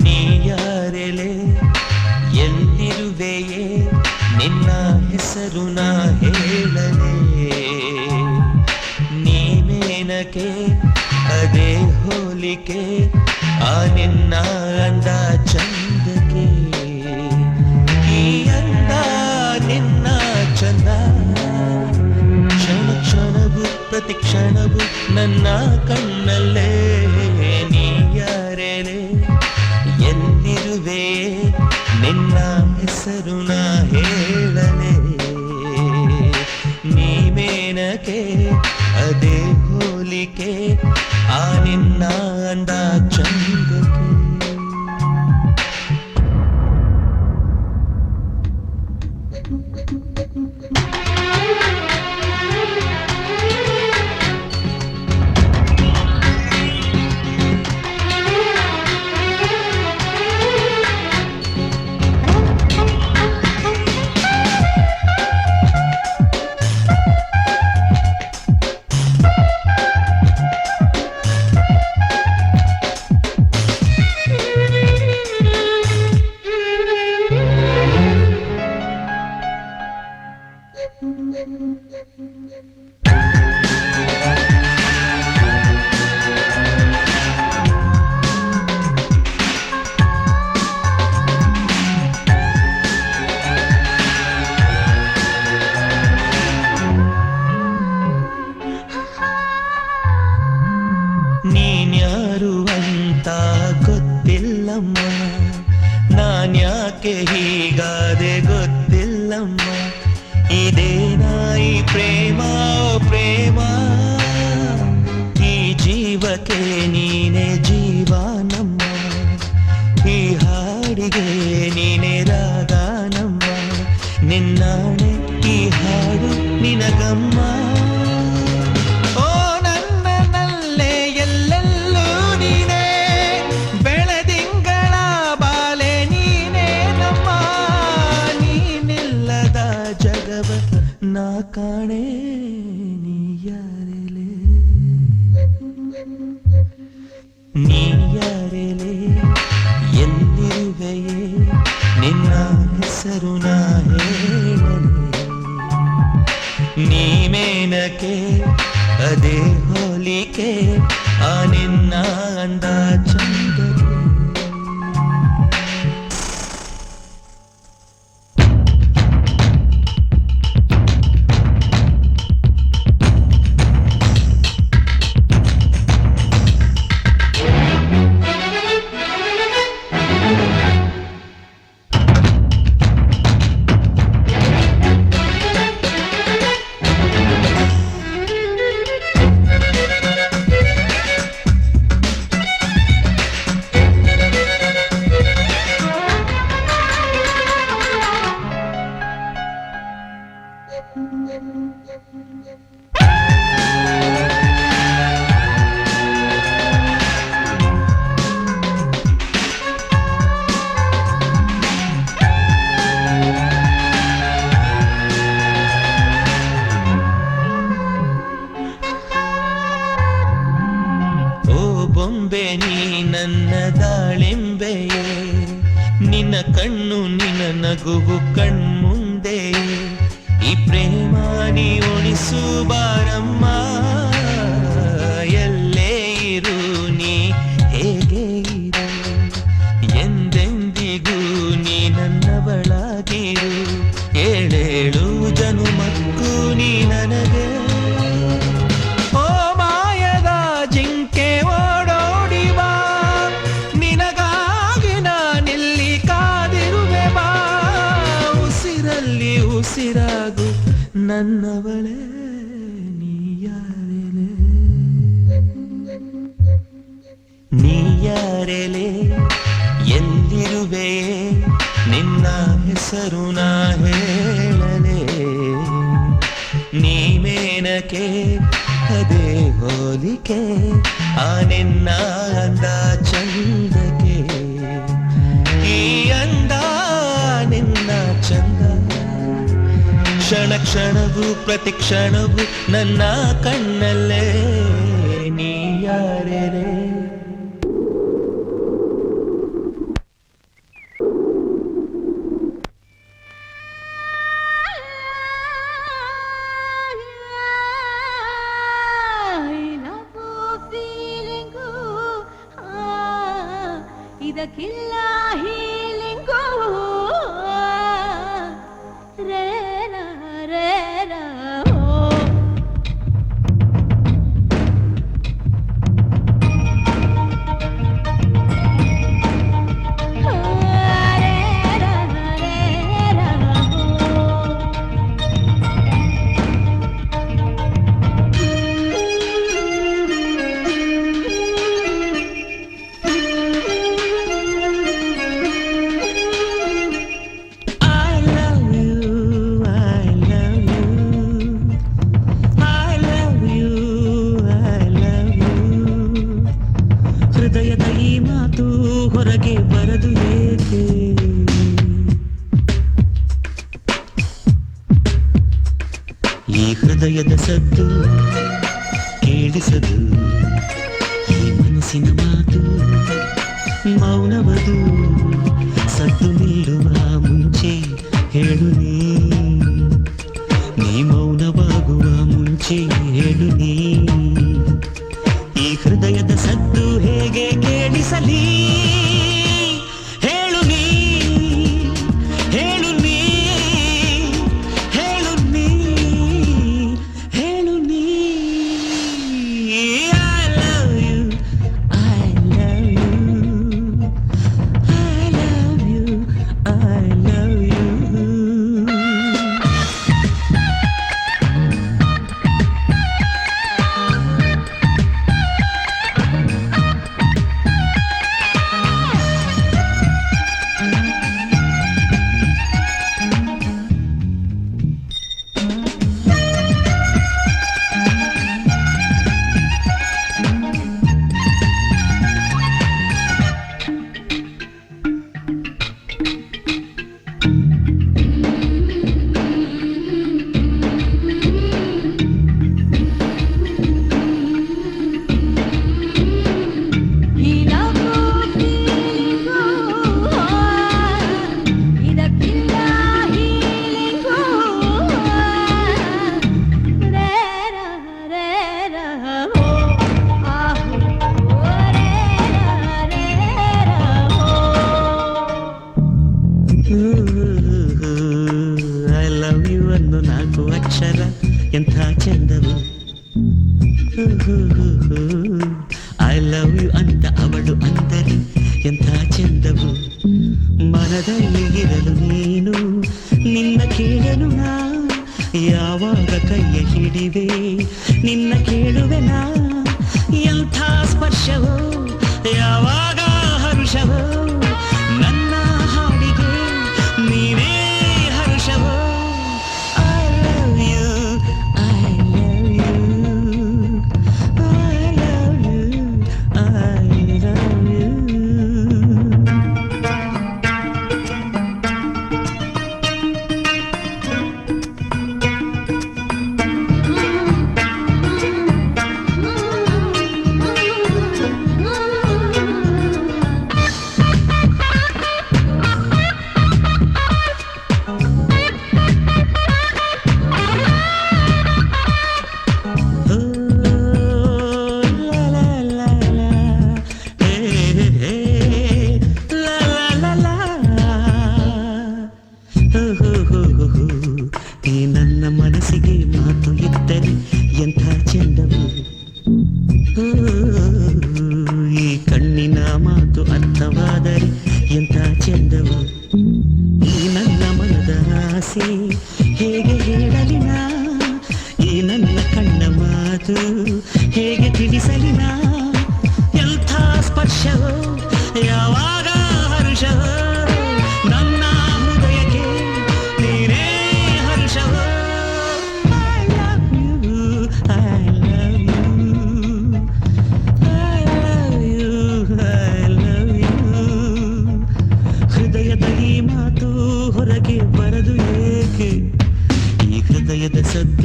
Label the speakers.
Speaker 1: ನೀಯಾರೆಲೆ ಎಲ್ಲಿರುವೆಯೇ ನಿನ್ನ ಹೆಸರು ನಾ ಹೇಳಲೇ ನೀನೇನಕ್ಕೆ ಅದೇ ಹೋಲಿಕೆ ಆ ನಿನ್ನ ಅಂದ ಚಂದಕ್ಕೆ ಈ ಅಂದ ನಿನ್ನ ಚಂದ ಕ್ಷಣ ಕ್ಷಣವು ಪ್ರತಿ ಕ್ಷಣವು ನನ್ನ ಕಣ್ಣಲ್ಲೇ ನೀಯಾರೆಲೆ ಎಲ್ಲಿರುವೆ ನಿನ್ನ ಹೆಸರು ನಾ ಹೇಳಲೇ ನೀವೇನಕ್ಕೆ ಅದೇ ಹೋಲಿಕೆ ಆ ನಿನ್ನ ಅಂದ ಚಂದಕ್ಕೆ ನೀನ್ಯಾರು ಅಂತ ಗೊತ್ತಿಲ್ಲಮ್ಮ ನಾನ್ಯಾಕೆ ಹೀಗಾದೆ ಗೊತ್ತಿಲ್ಲಮ್ಮ ಇದೇನಾಯಿ ಪ್ರೇಮ ಪ್ರೇಮ ಈ ಜೀವಕ್ಕೆ ನೀನೆ ಜೀವ ನಮ್ಮ ಈ ಹಾಡಿಗೆ ನೀನೆ ರಾಗ ನಮ್ಮ ನಿನ್ನಾಣೆ ಈ ಹಾಡು ನಿನಗಮ್ಮ ನಾ ಕಾಣೆ ನೀಯಾರೆಲೆ ನೀಯಾರೆಲೆ ಎಲ್ಲಿರುವೆಯೇ ನಿನ್ನ ಹೆಸರು ನಾ ಹೇಳಲೇ ನೀವೇನಕ್ಕೆ ಅದೇ ಹೋಲಿಕೆ ಆ ನಿನ್ನ ಅಂದ ಚಂದಕ್ಕೆ ಬೊಂಬೆ ನೀ ನನ್ನ ದಾಳಿಂಬೆಯೇ ನಿನ್ನ ಕಣ್ಣು ನಿನ್ನ ನಗುವು ಕಣ್ಮುಂದೆ ಈ ಪ್ರೇಮ ನೀ ಉಳಿಸು ಬಾರಮ್ಮ ಎಲ್ಲೇ ಇರು ನೀ ಹೇಗೆ ಇರು ಎಂದೆಂದಿಗೂ ನೀ ನನ್ನವಳಾಗಿರು ಏಳೇಳು ಜನುಮಕ್ಕೂ ನೀ ನನಗೆ ಉಸಿರಾಗು ನನ್ನವಳೇ ನೀಯಾರೆಲೆ ನೀಯಾರೆಲೆ ನಿನ್ನ ಹೆಸರು ನಾ ಹೇಳಲೇ ನೀ ಮೇನಕೆ ಅದೇ ಹೋಲಿಕೆ ಆ ನಿನ್ನ ಅಂದ ಚಂದಕ್ಕೆ ಈ ಅಂದ ನಿನ್ನ ಚಂದ ಕ್ಷಣ ಕ್ಷಣವೂ ಪ್ರತಿ ಕ್ಷಣವೂ ನನ್ನ ಕಣ್ಣಲ್ಲೇ ನೀ ಯಾರೇ
Speaker 2: ಇದಕ್ಕಿಲ್ಲ ಹೀಲಿಂಗು ರೇರ ರೇರ
Speaker 1: ಹೃದಯದ ಈ ಮಾತು ಹೊರಗೆ ಬರದು ಏಕೆ ಈ ಹೃದಯದ ಸದ್ದು ಕೇಳಿಸದು ಈ ಮನಸ್ಸಿನ ಮಾತು ಮೌನವದು ಸದ್ದು ನಿಲ್ಲುವ ಮುಂಚೆ ಹೇಳು ನೀ ಮೌನವಾಗುವ ಮುಂಚೆ ಹೇಳು ನೀ ಈ ಹೃದಯದ ಸದ್ದು ಹೇಗೆ ಕೇಳಿಸಲಿ ಹೇಳು ನೀ ಹೇಳು ನೀ ಹೇಳು ನೀ ಹೇಳು ನೀ I love you I love you I love you I love you I love you ಅನ್ನೋ ನಾಲ್ಕು ಅಕ್ಷರ ಎಂಥ ಚಂದವು I love you ಅಂತ ಅವಳು ಅಂದರೆ ಎಂಥ ಚಂದವು ಮನದಲ್ಲಿ ಇರಲು ನೀನು ನಿನ್ನ ಕೇಳಲು ನಾ ಯಾವಾಗ ಕೈಯ ಹಿಡಿವೆ ನಿನ್ನ ಕೇಳುವೆ ನಾ ಎಂಥ ಸ್ಪರ್ಶವೋ ಯಾವಾಗ ಹರುಷವೋ ನನ್ನ ಹಾಡಿಗೆ ನೀವೇ ಹರುಷವೋ I love you I love you I love you I love you ಈ ನನ್ನ ಮನಸ್ಸಿಗೆ ಮಾತು ಇದ್ದರೆ ಎಂಥ ಚೆಂದವು ಈ ಕಣ್ಣಿನ ಮಾತು ಅರ್ಥವಾದರೆ ಎಂಥ ಚೆಂದವು ಈ ನನ್ನ ಮನದ ಆಸೆ ಹೇಗೆ ಹೇಳಲಿ ನಾ ಈ ನನ್ನ ಕಣ್ಣ ಮಾತು ಹೇಗೆ ತಿಳಿಸಲಿ ನಾ ಎಂಥ ಸ್ಪರ್ಶವೋ ಯಾವಾಗ ಹರುಷವೋ ಹೃದಯದ ಸದ್ದು